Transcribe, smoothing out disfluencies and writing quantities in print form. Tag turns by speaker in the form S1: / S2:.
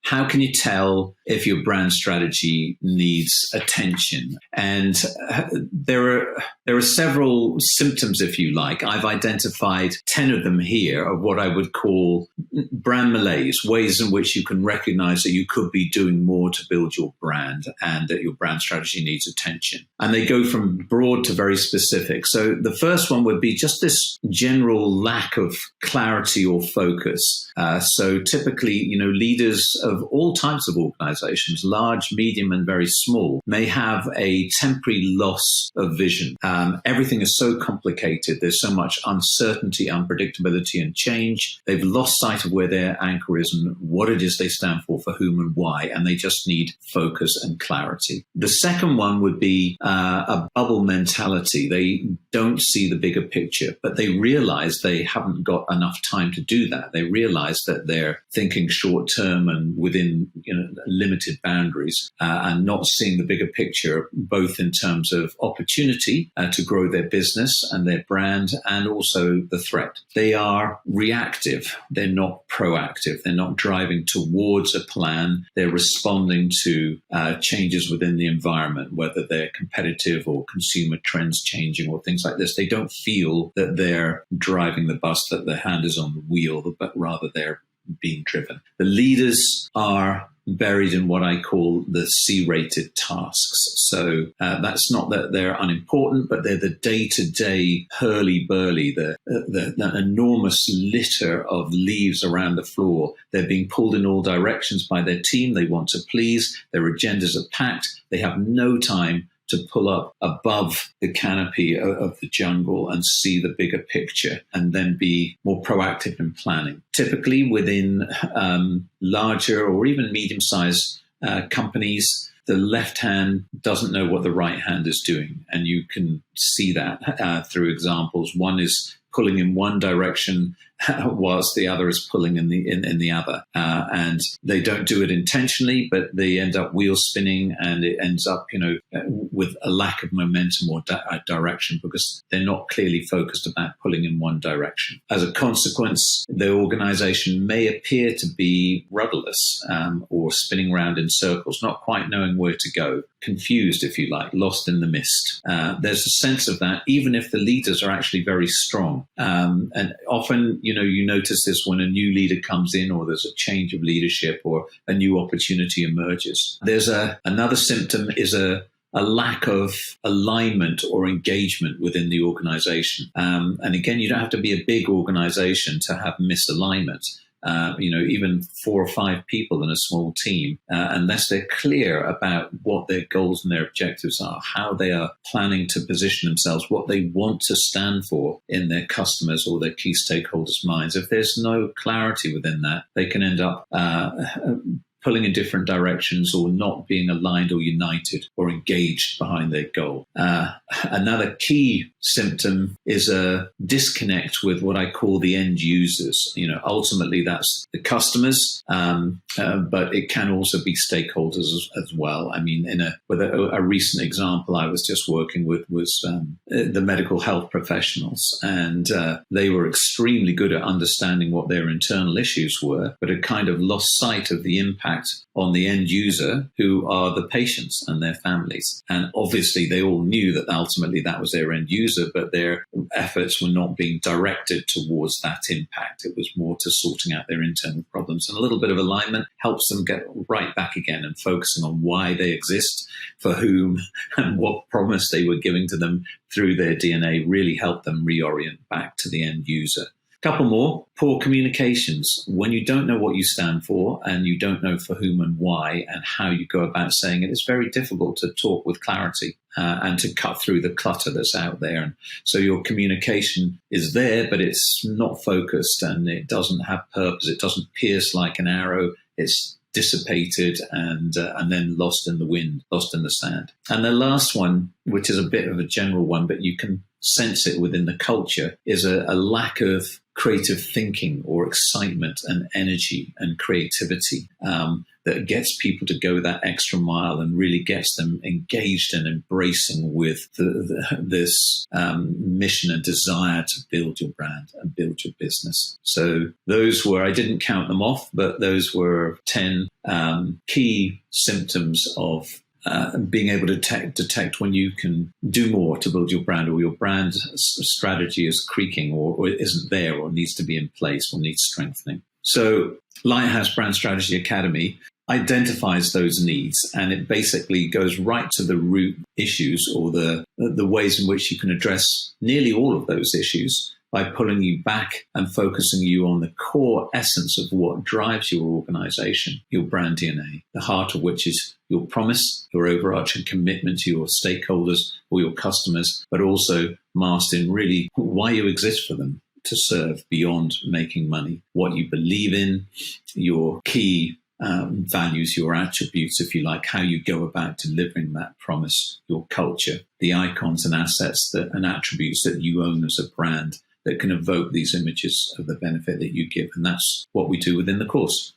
S1: how can you tell if your brand strategy needs attention? And there are several symptoms, if you like. I've identified 10 of them here of what I would call brand malaise, ways in which you can recognize that you could be doing more to build your brand and that your brand strategy needs attention. And they go from broad to very specific. So the first one would be just this general lack of clarity or focus. So typically, leaders of all types of organizations, large, medium, and very small, may have a temporary loss of vision. Everything is so complicated. There's so much uncertainty, unpredictability, and change. They've lost sight of where their anchor is and what it is they stand for whom and why, and they just need focus and clarity. The second one would be a bubble mentality. They don't see the bigger picture, but they realize they haven't got enough time to do that. They realize that they're thinking short term and within limited boundaries and not seeing the bigger picture, both in terms of opportunity to grow their business and their brand, and also the threat. They are reactive. They're not proactive. They're not driving towards a plan. They're responding to changes within the environment, whether they're competitive or consumer trends changing or things like this. They don't feel that they're driving the bus, that their hand is on the wheel, but rather they're being driven. The leaders are buried in what I call the C-rated tasks. So that's not that they're unimportant, but they're the day-to-day hurly-burly, the enormous litter of leaves around the floor. They're being pulled in all directions by their team. They want to please. Their agendas are packed. They have no time to pull up above the canopy of the jungle and see the bigger picture and then be more proactive in planning. Typically within larger or even medium-sized companies, the left hand doesn't know what the right hand is doing. And you can see that through examples. One is pulling in one direction whilst the other is pulling in the other. And they don't do it intentionally, but they end up wheel spinning, and it ends up, with a lack of momentum or direction because they're not clearly focused about pulling in one direction. As a consequence, the organization may appear to be rudderless or spinning around in circles, not quite knowing where to go, confused, if you like, lost in the mist. There's a sense of that, even if the leaders are actually very strong. And often, you notice this when a new leader comes in or there's a change of leadership or a new opportunity emerges. There's another symptom is a lack of alignment or engagement within the organization. And again, you don't have to be a big organization to have misalignment. Even 4 or 5 people in a small team, unless they're clear about what their goals and their objectives are, how they are planning to position themselves, what they want to stand for in their customers or their key stakeholders' minds. If there's no clarity within that, they can end up pulling in different directions or not being aligned or united or engaged behind their goal. Another key symptom is a disconnect with what I call the end users. Ultimately that's the customers, but it can also be stakeholders as well. I mean, with a recent example I was just working with was the medical health professionals, and they were extremely good at understanding what their internal issues were, but had kind of lost sight of the impact on the end user, who are the patients and their families. And obviously they all knew that ultimately that was their end user, but their efforts were not being directed towards that impact. It was more to sorting out their internal problems. And a little bit of alignment helps them get right back again and focusing on why they exist, for whom, and what promise they were giving to them through their DNA really helped them reorient back to the end user. Couple more. Poor communications. When you don't know what you stand for and you don't know for whom and why and how you go about saying it, it's very difficult to talk with clarity and to cut through the clutter that's out there. And so your communication is there, but it's not focused and it doesn't have purpose. It doesn't pierce like an arrow. It's dissipated and then lost in the wind, lost in the sand. And the last one, which is a bit of a general one, but you can sense it within the culture, is a lack of creative thinking or excitement and energy and creativity that gets people to go that extra mile and really gets them engaged and embracing with this mission and desire to build your brand and build your business. So those were, I didn't count them off, but those were 10 key symptoms of being able to detect when you can do more to build your brand, or your brand strategy is creaking or isn't there or needs to be in place or needs strengthening. So Lighthouse Brand Strategy Academy identifies those needs, and it basically goes right to the root issues, or the ways in which you can address nearly all of those issues by pulling you back and focusing you on the core essence of what drives your organization, your brand DNA, the heart of which is your promise, your overarching commitment to your stakeholders or your customers, but also masked in really why you exist for them, to serve beyond making money, what you believe in, your key values, your attributes, if you like, how you go about delivering that promise, your culture, the icons and assets and attributes that you own as a brand that can evoke these images of the benefit that you give. And that's what we do within the course.